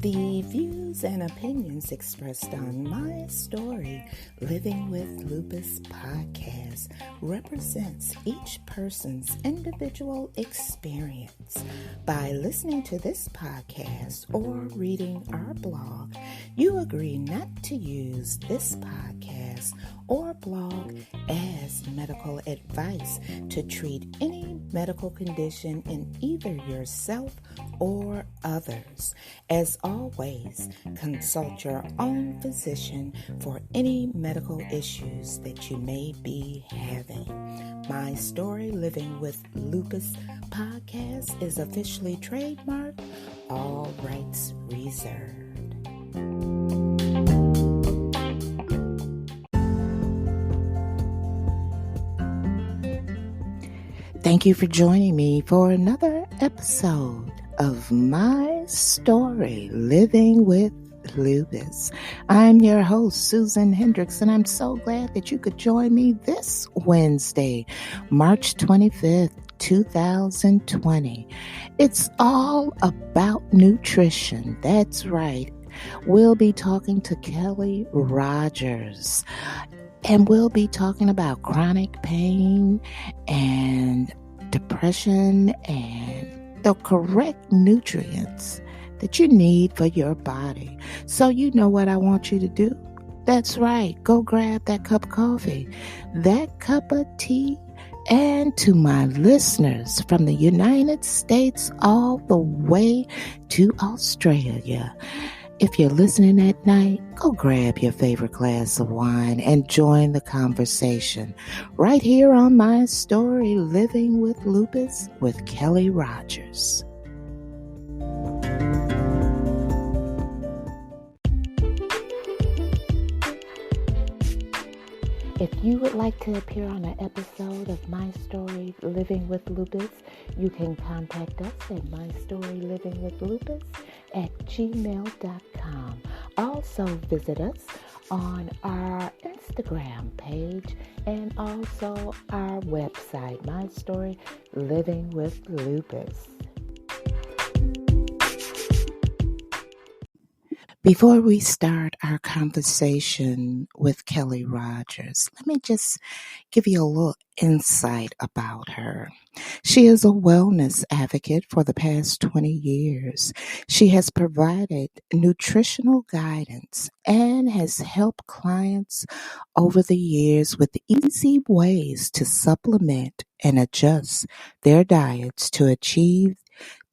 The views and opinions expressed on My Story Living with Lupus podcast represents each person's individual experience. By listening to this podcast or reading our blog, you agree not to use this podcast or blog as medical advice to treat any medical condition in either yourself or others. As always, consult your own physician for any medical issues that you may be having. My Story Living with Lupus podcast is officially trademarked, all rights reserved. Thank you for joining me for another episode of My Story Living with Lupus. I'm your host, Susan Hendricks, and I'm so glad that you could join me this Wednesday, March 25th, 2020. It's all about nutrition. That's right. We'll be talking to Kelly Rogers, and we'll be talking about chronic pain and depression and the correct nutrients that you need for your body. So you know what I want you to do? That's right. Go grab that cup of coffee, that cup of tea, and to my listeners from the United States all the way to Australia, if you're listening at night, go grab your favorite glass of wine and join the conversation right here on My Story Living with Lupus with Kelly Rogers. If you would like to appear on an episode of My Story Living with Lupus, you can contact us at mystorylivingwithlupus@gmail.com. Also visit us on our Instagram page and also our website, My Story Living with Lupus. Before we start our conversation with Kelly Rogers, let me just give you a little insight about her. She is a wellness advocate for the past 20 years. She has provided nutritional guidance and has helped clients over the years with easy ways to supplement and adjust their diets to achieve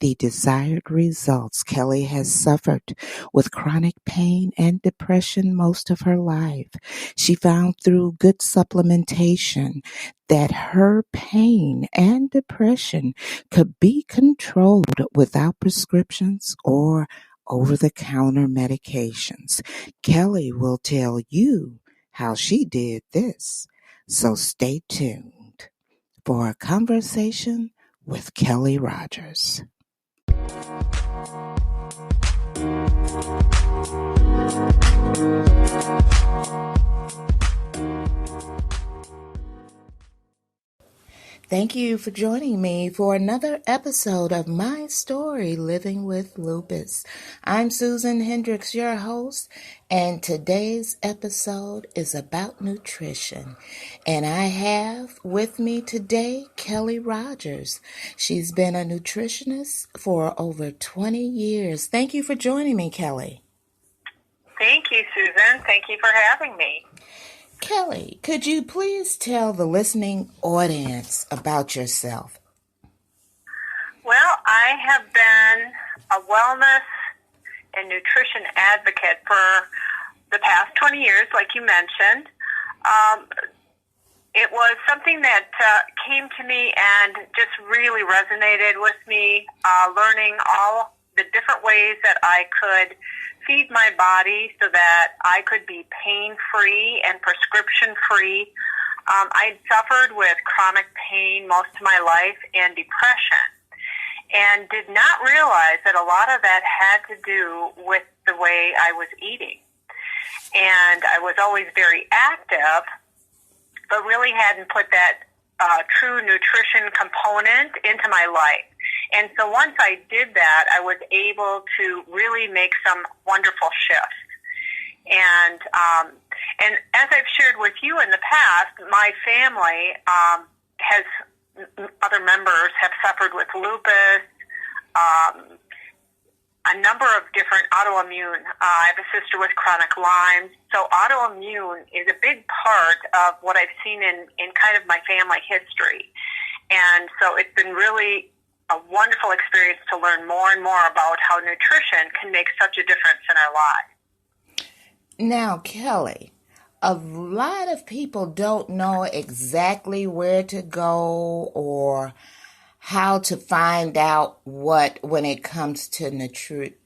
the desired results. Kelly has suffered with chronic pain and depression most of her life. She found through good supplementation that her pain and depression could be controlled without prescriptions or over-the-counter medications. Kelly will tell you how she did this. So stay tuned for a conversation with Kelly Rogers. Thank you for joining me for another episode of My Story Living with Lupus. I'm Susan Hendricks, your host, and today's episode is about nutrition. And I have with me today Kelly Rogers. She's been a nutritionist for over 20 years. Thank you for joining me, Kelly. Thank you, Susan. Thank you for having me. Kelly, could you please tell the listening audience about yourself? Well, I have been a wellness and nutrition advocate for the past 20 years, like you mentioned. It was something that came to me and just really resonated with me, learning all the different ways that I could feed my body so that I could be pain-free and prescription-free. I suffered with chronic pain most of my life and depression, and did not realize that a lot of that had to do with the way I was eating. And I was always very active, but really hadn't put that true nutrition component into my life. And so once I did that, I was able to really make some wonderful shifts. And as I've shared with you in the past, my family has, other members have suffered with lupus, a number of different autoimmune. I have a sister with chronic Lyme. So autoimmune is a big part of what I've seen in kind of my family history. And so it's been really a wonderful experience to learn more and more about how nutrition can make such a difference in our lives. Now, Kelly, a lot of people don't know exactly where to go or how to find out what when it comes to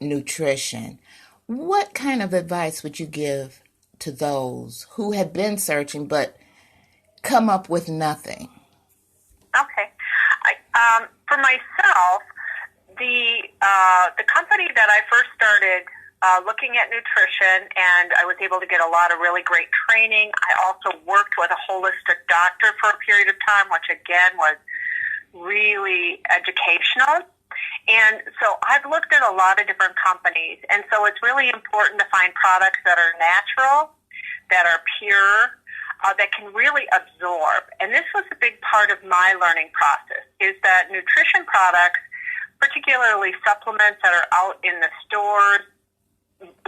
nutrition. What kind of advice would you give to those who have been searching but come up with nothing? Okay. For myself, the company that I first started looking at nutrition, and I was able to get a lot of really great training. I also worked with a holistic doctor for a period of time, which again was really educational. And so I've looked at a lot of different companies, and so it's really important to find products that are natural, that are pure, that can really absorb. And this was a big part of my learning process, is that nutrition products, particularly supplements that are out in the stores,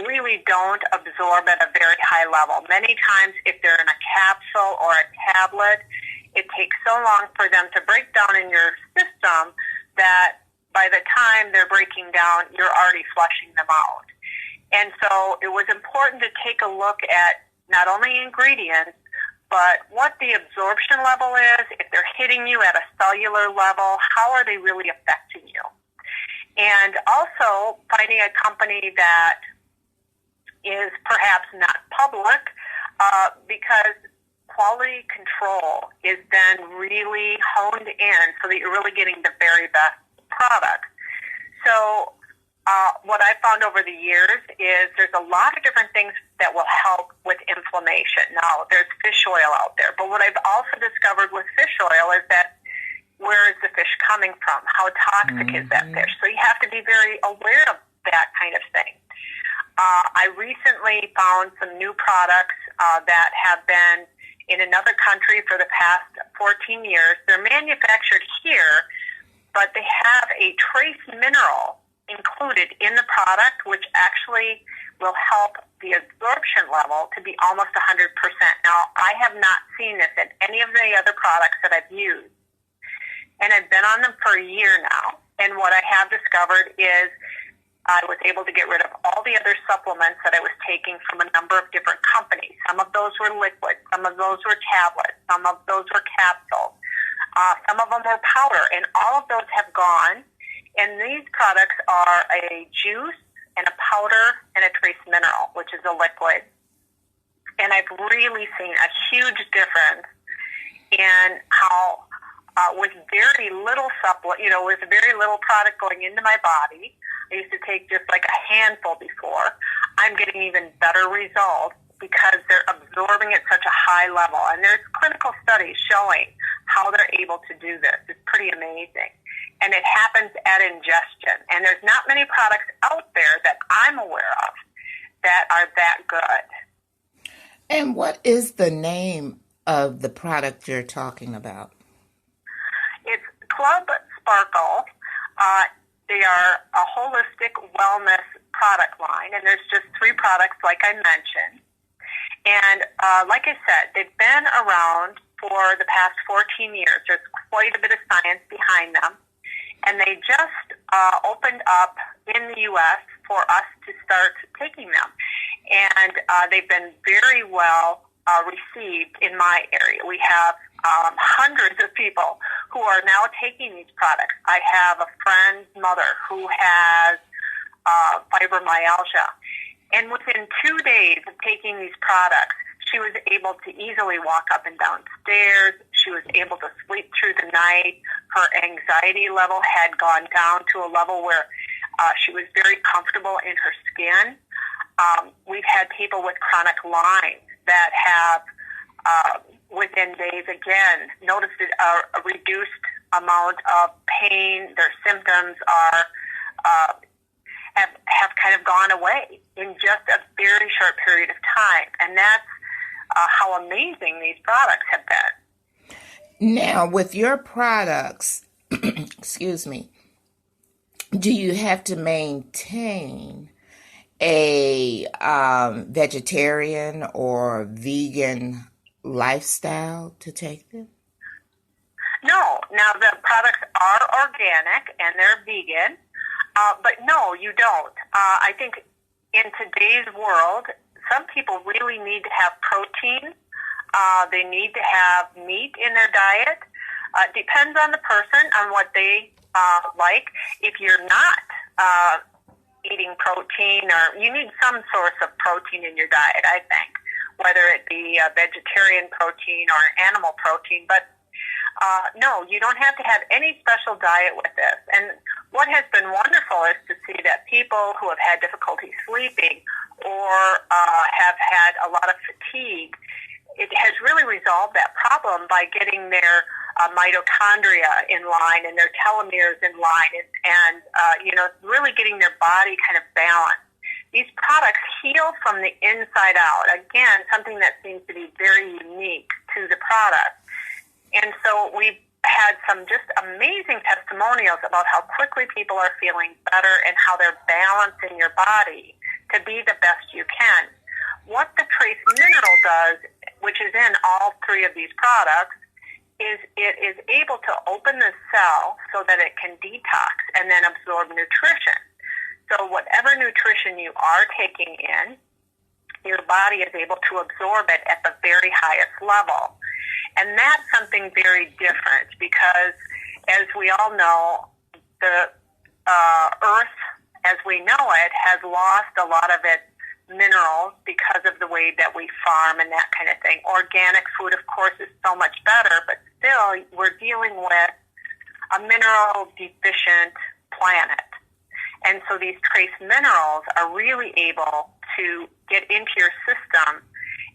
really don't absorb at a very high level. Many times, if they're in a capsule or a tablet, it takes so long for them to break down in your system that by the time they're breaking down, you're already flushing them out. And so it was important to take a look at not only ingredients, but what the absorption level is, if they're hitting you at a cellular level, how are they really affecting you? And also finding a company that is perhaps not public, because quality control is then really honed in so that you're really getting the very best product. So what I've found over the years is there's a lot of different things that will help with inflammation. Now, there's fish oil out there, but what I've also discovered with fish oil is that where is the fish coming from? How toxic is that fish? So you have to be very aware of that kind of thing. I recently found some new products that have been in another country for the past 14 years. They're manufactured here, but they have a trace mineral included in the product, which actually will help the absorption level to be almost 100%. Now, I have not seen this in any of the other products that I've used, and I've been on them for a year now, and what I have discovered is I was able to get rid of all the other supplements that I was taking from a number of different companies. Some of those were liquid, some of those were tablets, some of those were capsules, some of them were powder, and all of those have gone. And these products are a juice and a powder and a trace mineral, which is a liquid. And I've really seen a huge difference in how with very little with very little product going into my body, I used to take just like a handful before, I'm getting even better results because they're absorbing at such a high level. And there's clinical studies showing how they're able to do this. It's pretty amazing. And it happens at ingestion. And there's not many products out there that I'm aware of that are that good. And what is the name of the product you're talking about? It's Club Sparkle. They are a holistic wellness product line, and there's just 3 products like I mentioned. And like I said, they've been around for the past 14 years. There's quite a bit of science behind them. And they just opened up in the U.S. for us to start taking them. And they've been very well received in my area. We have hundreds of people who are now taking these products. I have a friend's mother who has fibromyalgia. And within 2 days of taking these products, she was able to easily walk up and down stairs. She was able to sleep through the night. Her anxiety level had gone down to a level where she was very comfortable in her skin. We've had people with chronic Lyme that have, within days again, noticed a reduced amount of pain, their symptoms are have kind of gone away in just a very short period of time. And that's how amazing these products have been. Now, with your products, excuse me, do you have to maintain a vegetarian or vegan lifestyle to take them? No. Now, the products are organic and they're vegan, but no, you don't. I think in today's world, some people really need to have protein. They need to have meat in their diet. Depends on the person, on what they like. If you're not eating protein, or you need some source of protein in your diet, I think, whether it be vegetarian protein or animal protein. But no, you don't have to have any special diet with this. And what has been wonderful is to see that people who have had difficulty sleeping or have had a lot of fatigue, it has really resolved that problem by getting their mitochondria in line and their telomeres in line and really getting their body kind of balanced. These products heal from the inside out. Again, something that seems to be very unique to the product. And so we've had some just amazing testimonials about how quickly people are feeling better and how they're balancing your body to be the best you can. What the trace mineral does, which is in all three of these products, is it is able to open the cell so that it can detox and then absorb nutrition. So whatever nutrition you are taking in, your body is able to absorb it at the very highest level. And that's something very different because, as we all know, the earth, as we know it, has lost a lot of its minerals because of the way that we farm and that kind of thing. Organic food, of course, is so much better, but still we're dealing with a mineral deficient planet. And so these trace minerals are really able to get into your system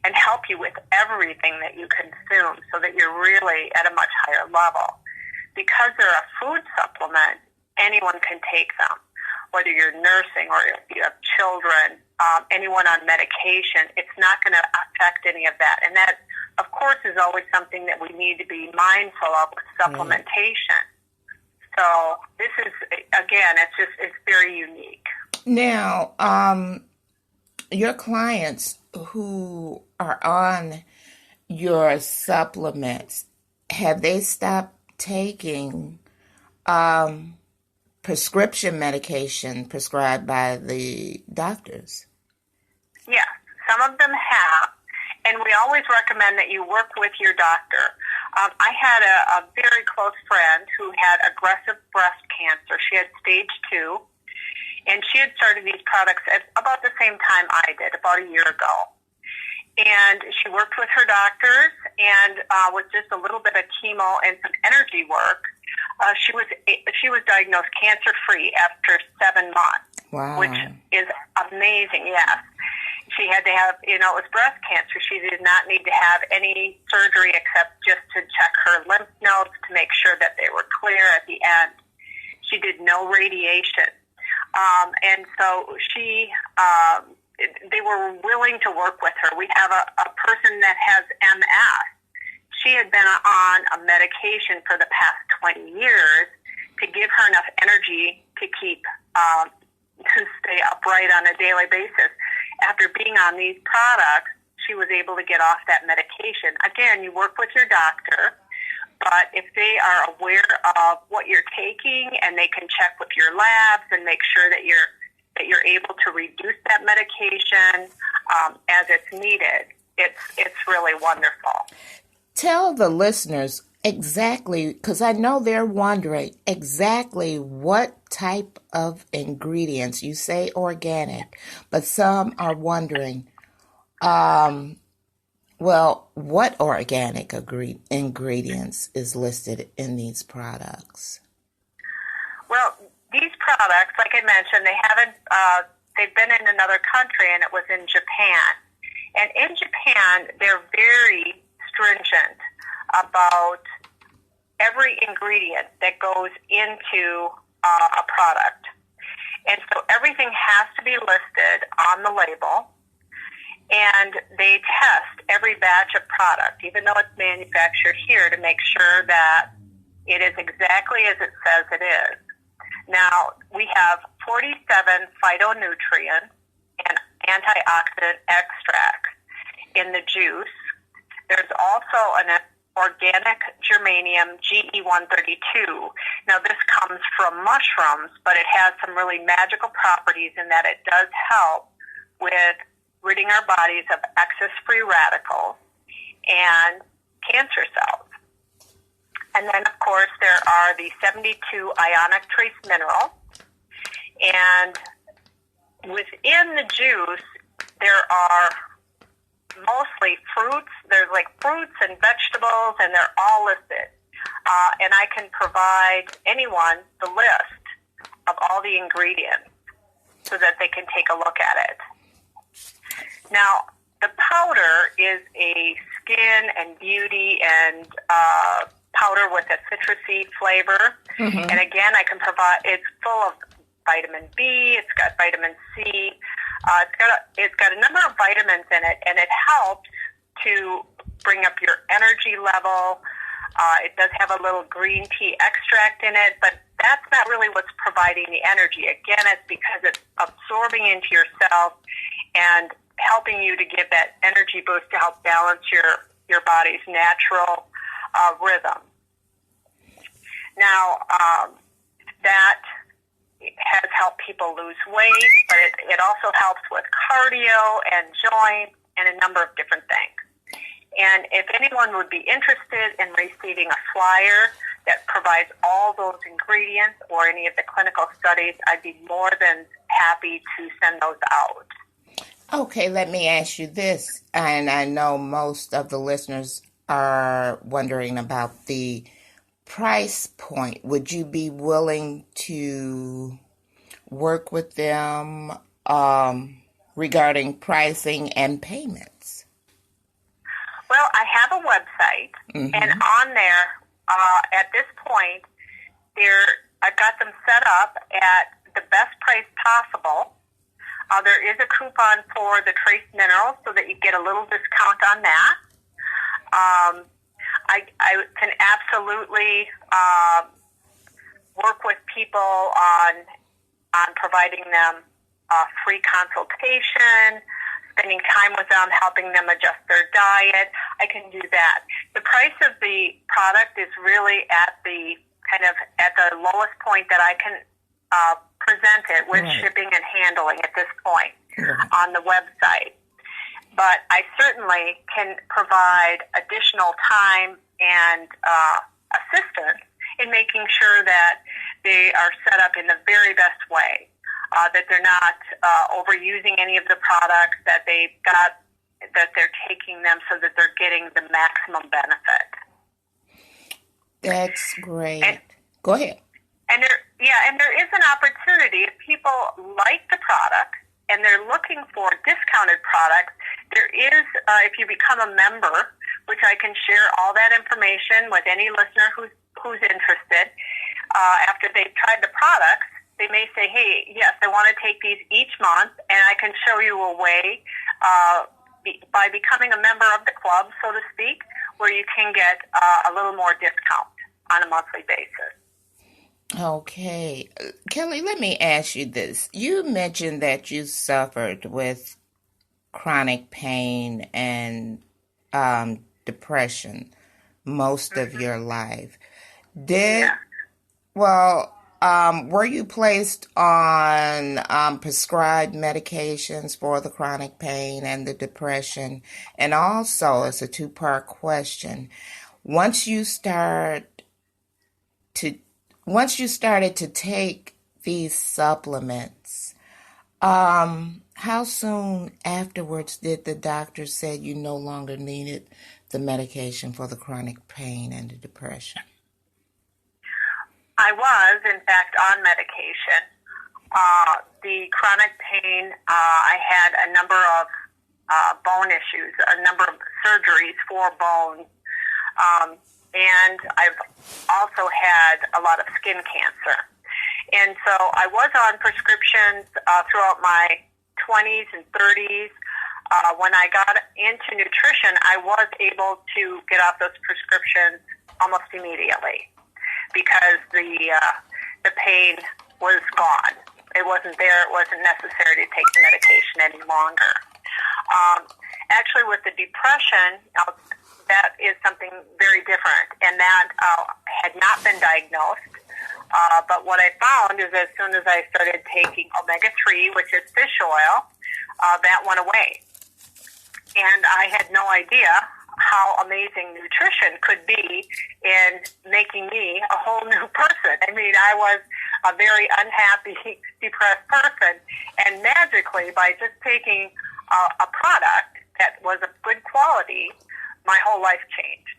and help you with everything that you consume so that you're really at a much higher level. Because they're a food supplement, anyone can take them, whether you're nursing or if you have children, anyone on medication. It's not going to affect any of that. And that, of course, is always something that we need to be mindful of with supplementation. So this is, again, it's very unique. Now, your clients who are on your supplements, have they stopped taking prescription medication prescribed by the doctors? Yes, some of them have, and we always recommend that you work with your doctor. I had a very close friend who had aggressive breast cancer. She had stage 2, and she had started these products at about the same time I did, about a year ago. And she worked with her doctors, and with just a little bit of chemo and some energy work, she was diagnosed cancer-free after 7 months. Wow. Which is amazing, yes. She had to have, it was breast cancer. She did not need to have any surgery except just to check her lymph nodes to make sure that they were clear at the end. She did no radiation. And so they were willing to work with her. We have a person that has MS. She had been on a medication for the past 20 years to give her enough energy to keep, to stay upright on a daily basis. After being on these products, she was able to get off that medication. Again, you work with your doctor, but if they are aware of what you're taking and they can check with your labs and make sure that you're able to reduce that medication as it's needed, it's really wonderful. Tell the listeners exactly, because I know they're wondering exactly what type of ingredients. You say organic, but some are wondering, what organic ingredients is listed in these products? Well, these products, like I mentioned, they've been in another country, and it was in Japan. And in Japan, they're very stringent about every ingredient that goes into a product. And so everything has to be listed on the label, and they test every batch of product, even though it's manufactured here, to make sure that it is exactly as it says it is. Now, we have 47 phytonutrients and antioxidant extracts in the juice. There's also an organic germanium GE132. Now, this comes from mushrooms, but it has some really magical properties in that it does help with ridding our bodies of excess free radicals and cancer cells. And then, of course, there are the 72 ionic trace minerals. And within the juice, there are mostly fruits. There's like fruits and vegetables, and they're all listed. And I can provide anyone the list of all the ingredients so that they can take a look at it. Now, the powder is a skin and beauty and powder with a citrusy flavor. Mm-hmm. And again, I can provide, it's full of vitamin B, it's got vitamin C, it's got a number of vitamins in it, and it helps to bring up your energy level. It does have a little green tea extract in it, but that's not really what's providing the energy. Again, it's because it's absorbing into your cells and helping you to give that energy boost to help balance your body's natural rhythm. Now, that has helped people lose weight, but it also helps with cardio and joints and a number of different things. And if anyone would be interested in receiving a flyer that provides all those ingredients or any of the clinical studies, I'd be more than happy to send those out. Okay, let me ask you this, and I know most of the listeners are wondering about the price point. Would you be willing to work with them regarding pricing and payments? Well, I have a website, mm-hmm. and on there, at this point, I've got them set up at the best price possible. There is a coupon for the trace minerals so that you get a little discount on that. I can absolutely work with people on providing them free consultation, spending time with them, helping them adjust their diet. I can do that. The price of the product is really at the lowest point that I can present it with right. shipping and handling at this point on the website. But I certainly can provide additional time and assistance in making sure that they are set up in the very best way, that they're not overusing any of the products, that they're taking them so that they're getting the maximum benefit. That's great. Go ahead. And there is an opportunity if people like the product and they're looking for discounted products. There is, if you become a member, which I can share all that information with any listener who's interested. After they've tried the products, they may say, "Hey, yes, I want to take these each month," and I can show you a way by becoming a member of the club, so to speak, where you can get a little more discount on a monthly basis. Okay. Kelly, let me ask you this. You mentioned that you suffered with chronic pain and depression most mm-hmm. of your life. Were you placed on prescribed medications for the chronic pain and the depression? And also, it's a two-part question. Once you started to take these supplements, how soon afterwards did the doctor say you no longer needed the medication for the chronic pain and the depression? I was, in fact, on medication. The chronic pain, I had a number of bone issues, a number of surgeries for bones, and I've also had a lot of skin cancer. And so I was on prescriptions throughout my 20s and 30s. When I got into nutrition, I was able to get off those prescriptions almost immediately because the pain was gone. It wasn't there. It wasn't necessary to take the medication any longer. Actually, with the depression, that is something very different, and that had not been diagnosed. But what I found is as soon as I started taking omega-3, which is fish oil, that went away. And I had no idea how amazing nutrition could be in making me a whole new person. I mean, I was a very unhappy, depressed person, and magically, by just taking a product that was of good quality, my whole life changed.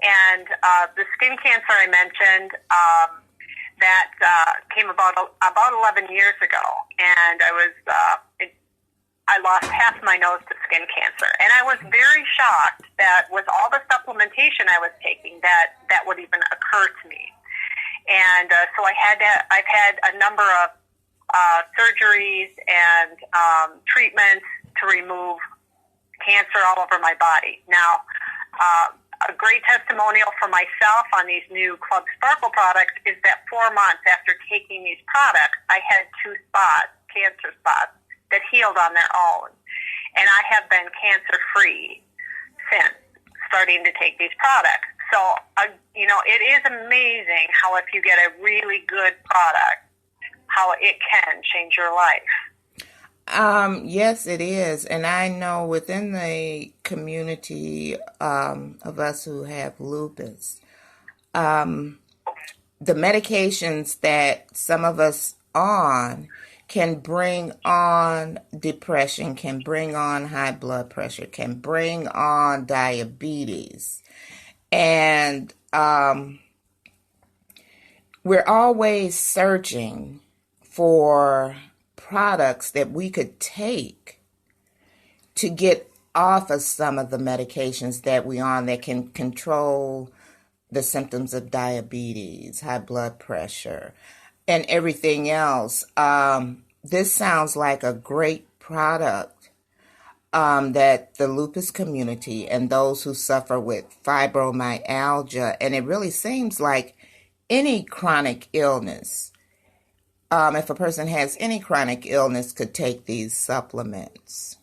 And the skin cancer I mentioned, that came about 11 years ago, and I lost half my nose to skin cancer, and I was very shocked that with all the supplementation I was taking, that would even occur to me. And so I've had a number of surgeries and treatments to remove cancer all over my body. Now, a great testimonial for myself on these new Club Sparkle products is that 4 months after taking these products, I had 2 spots, cancer spots, that healed on their own. And I have been cancer-free since starting to take these products. So, it is amazing how if you get a really good product, how it can change your life. Yes, it is. And I know within the community of us who have lupus, the medications that some of us on can bring on depression, can bring on high blood pressure, can bring on diabetes. And we're always searching for products that we could take to get off of some of the medications that we're on that can control the symptoms of diabetes, high blood pressure, and everything else. This sounds like a great product that the lupus community and those who suffer with fibromyalgia, and it really seems like any chronic illness, if a person has any chronic illness, could take these supplements.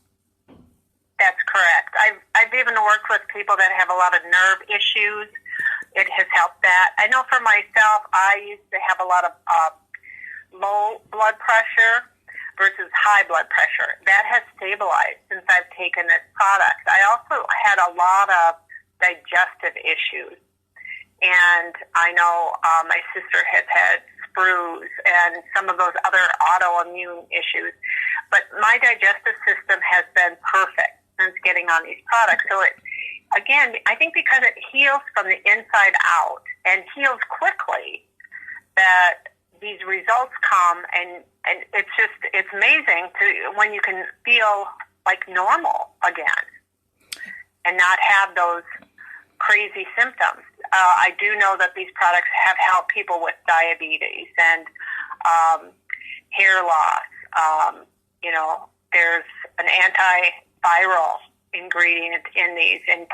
That's correct. I've even worked with people that have a lot of nerve issues. It has helped that. I know for myself, I used to have a lot of low blood pressure versus high blood pressure. That has stabilized since I've taken this product. I also had a lot of digestive issues. And I know my sister has had sprues and some of those other autoimmune issues. But my digestive system has been perfect since getting on these products. So again, I think because it heals from the inside out and heals quickly, that these results come, and it's amazing when you can feel like normal again and not have those crazy symptoms. I do know that these products have helped people with diabetes and hair loss. There's an antiviral ingredient in these, in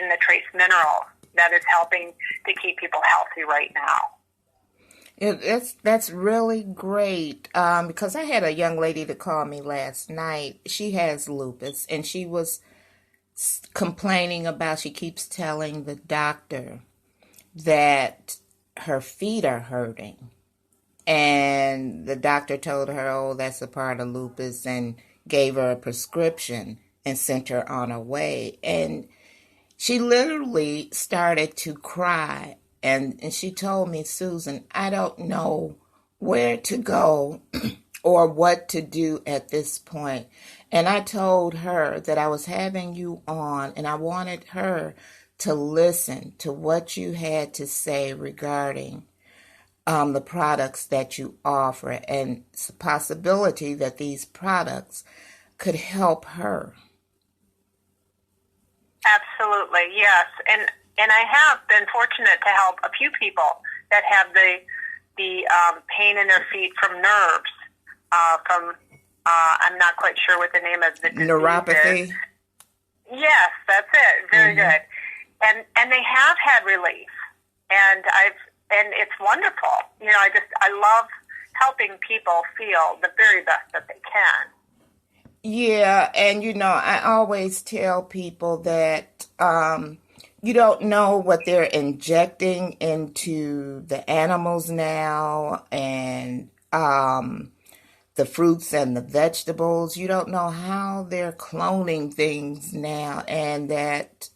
the trace mineral, that is helping to keep people healthy right now. That's really great, because I had a young lady to call me last night. She has lupus, and she was complaining about, she keeps telling the doctor that her feet are hurting. And the doctor told her, oh, that's a part of lupus, and gave her a prescription and sent her on her way. And she literally started to cry. And she told me, Susan, I don't know where to go or what to do at this point. And I told her that I was having you on, and I wanted her to listen to what you had to say regarding the products that you offer, and it's a possibility that these products could help her. Absolutely, yes. And And I have been fortunate to help a few people that have the pain in their feet from nerves, I'm not quite sure what the name of the disease neuropathy. is. Yes, that's it. Very good. And they have had relief, and it's wonderful. I love helping people feel the very best that they can. Yeah, and I always tell people that you don't know what they're injecting into the animals now, and the fruits and the vegetables. You don't know how they're cloning things now, and that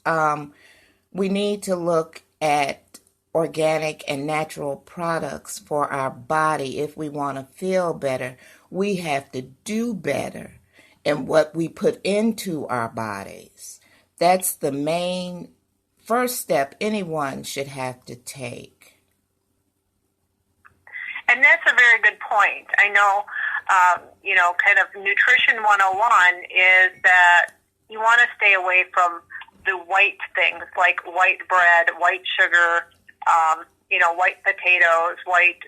we need to look at organic and natural products for our body. If we want to feel better, we have to do better in what we put into our bodies. That's the main first step anyone should have to take. And that's a very good point. I know, kind of nutrition 101 is that you want to stay away from the white things like white bread, white sugar, white potatoes, white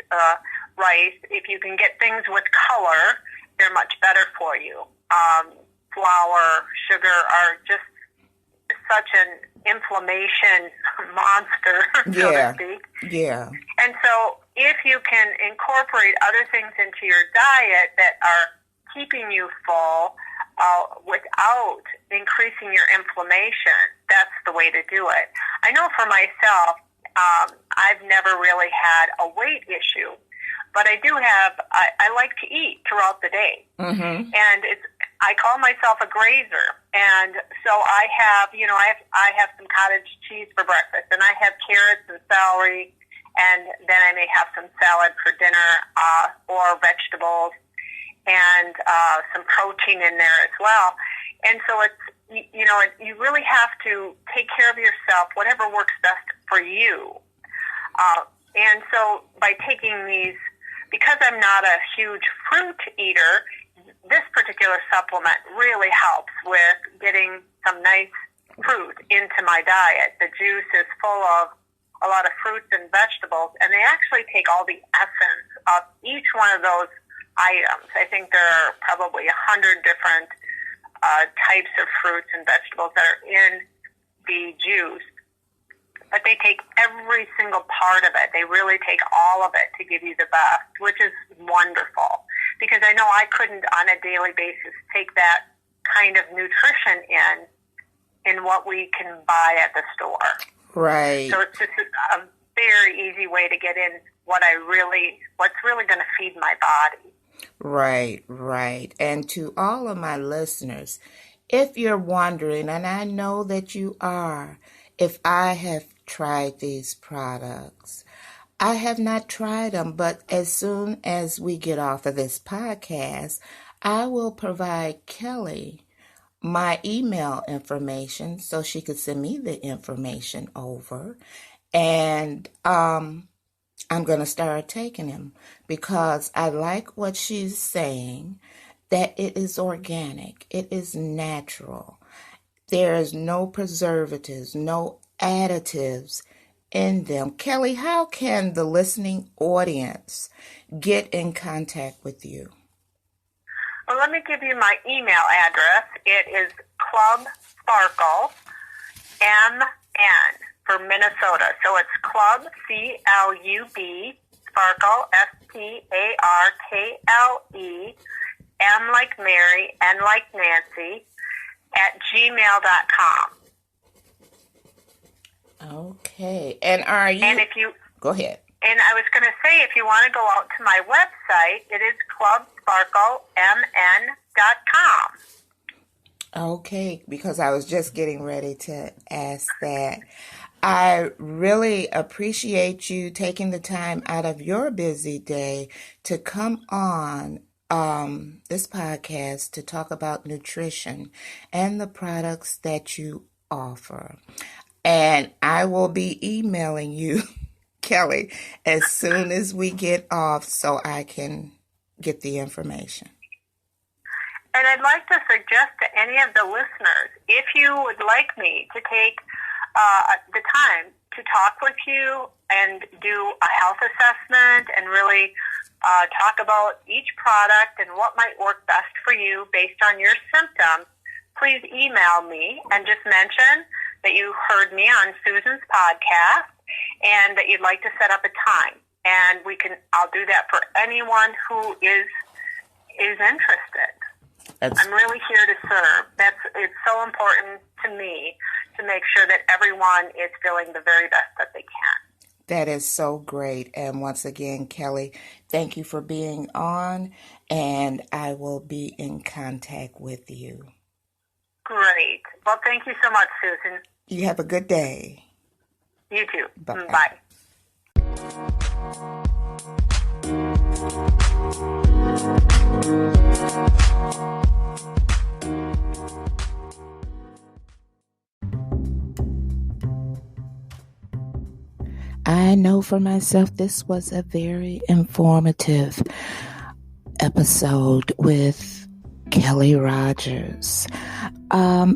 rice. If you can get things with color, they're much better for you. Flour, sugar are just such an inflammation monster, so to speak. Yeah. And so if you can incorporate other things into your diet that are keeping you full without increasing your inflammation, that's the way to do it. I know for myself, I've never really had a weight issue, but I do have, I like to eat throughout the day. Mm-hmm. And I call myself a grazer. And so I have, I have some cottage cheese for breakfast, and I have carrots and celery, and then I may have some salad for dinner, or vegetables, and some protein in there as well. And so it's, you really have to take care of yourself, whatever works best for you. And so by taking these, because I'm not a huge fruit eater, this particular supplement really helps with getting some nice fruit into my diet. The juice is full of a lot of fruits and vegetables, and they actually take all the essence of each one of those items. I think there are probably 100 different types of fruits and vegetables that are in the juice, but they take every single part of it. They really take all of it to give you the best, which is wonderful, because I know I couldn't on a daily basis take that kind of nutrition in what we can buy at the store. Right. So it's just a very easy way to get in what's really going to feed my body. Right. And to all of my listeners, if you're wondering, and I know that you are, if I have tried these products, I have not tried them, but as soon as we get off of this podcast, I will provide Kelly my email information so she could send me the information over. And I'm going to start taking them because I like what she's saying, that it is organic, it is natural. There is no preservatives, no additives in them. Kelly, how can the listening audience get in contact with you? Well, let me give you my email address. It is Club Sparkle MN for Minnesota. So it's Club CLUB Sparkle SPARKLE M like Mary, N like Nancy at gmail.com. Okay. And are you... And if you... Go ahead. And I was going to say, if you want to go out to my website, it is clubsparklemn.com. Okay, because I was just getting ready to ask that. I really appreciate you taking the time out of your busy day to come on this podcast to talk about nutrition and the products that you offer. And I will be emailing you, Kelly, as soon as we get off so I can get the information. And I'd like to suggest to any of the listeners, if you would like me to take the time to talk with you and do a health assessment and really talk about each product and what might work best for you based on your symptoms, please email me and just mention that you heard me on Susan's podcast and that you'd like to set up a time. And I'll do that for anyone who is interested. I'm really here to serve. It's so important to me to make sure that everyone is feeling the very best that they can. That is so great. And once again, Kelly, thank you for being on, and I will be in contact with you. Great. Well, thank you so much, Susan. You have a good day. You too. Bye. Bye. I know for myself this was a very informative episode with Kelly Rogers.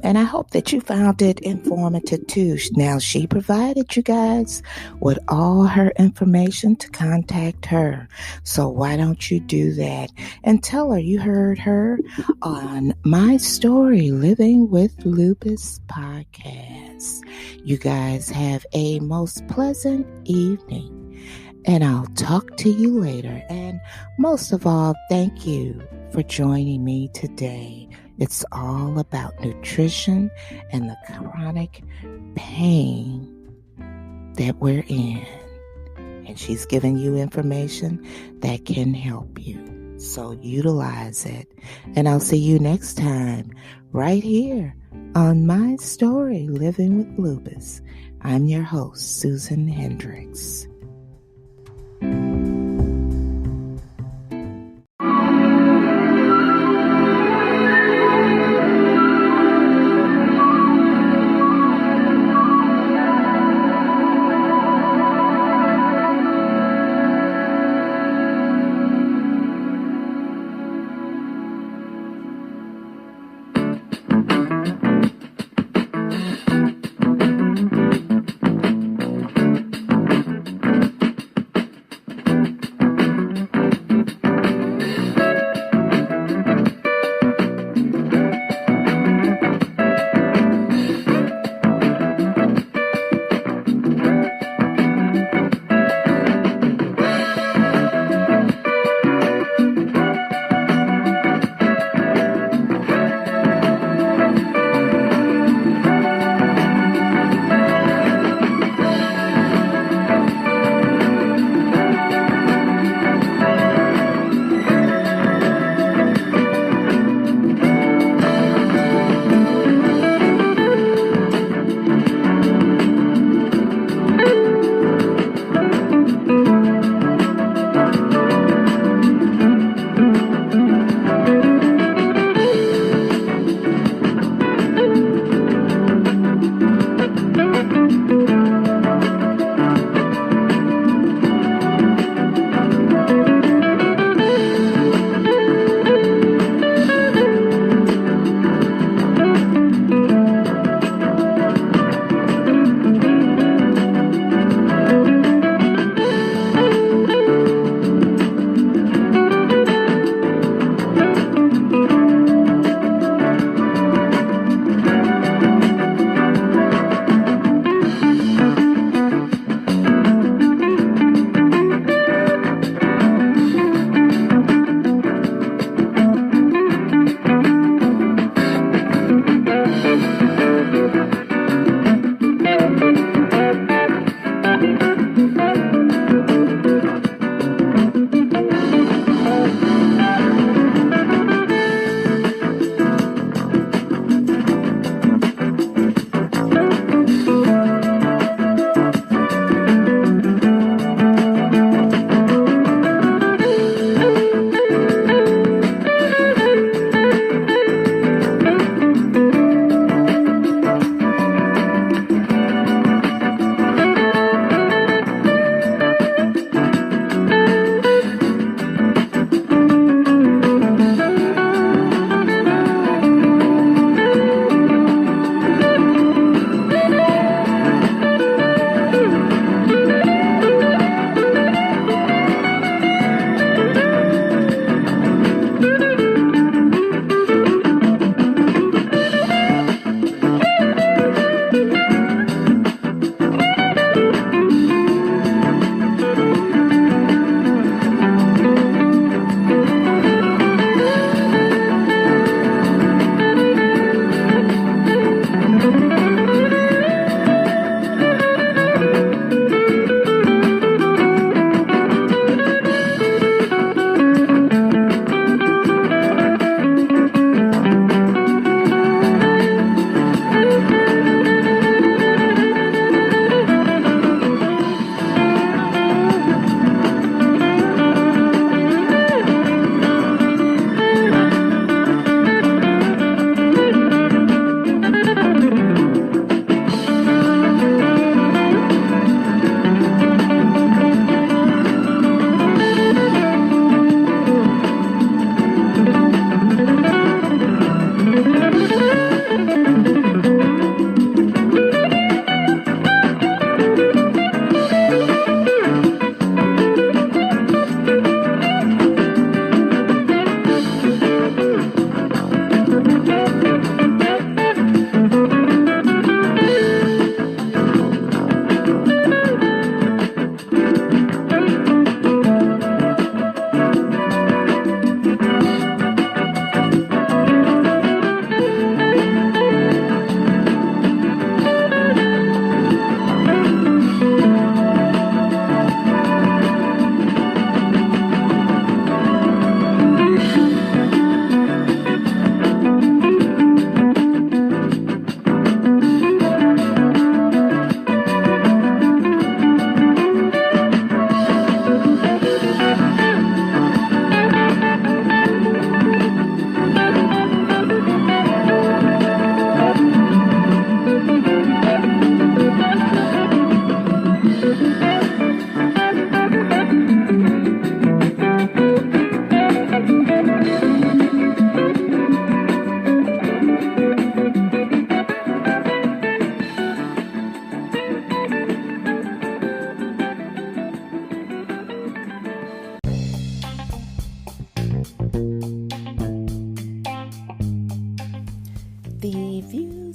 And I hope that you found it informative too. Now, she provided you guys with all her information to contact her. So why don't you do that and tell her you heard her on My Story Living with Lupus podcast. You guys have a most pleasant evening. And I'll talk to you later. And most of all, thank you for joining me today. It's all about nutrition and the chronic pain that we're in. And she's giving you information that can help you. So utilize it. And I'll see you next time right here on My Story Living with Lupus. I'm your host, Susan Hendricks.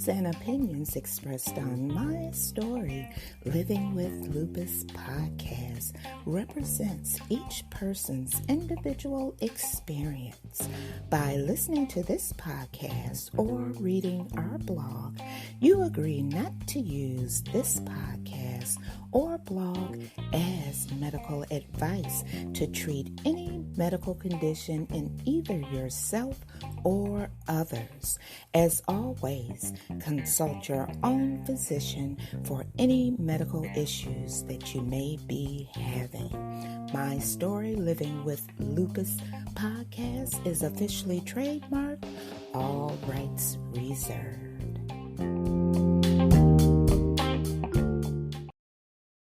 views and opinions expressed on My Story Living with Lupus podcast represents each person's individual experience. By listening to this podcast or reading our blog, you agree not to use this podcast or blog as medical advice to treat any medical condition in either yourself or others. As always, consult your own physician for any medical issues that you may be having. My Story Living with Lupus podcast is officially trademarked, all rights reserved.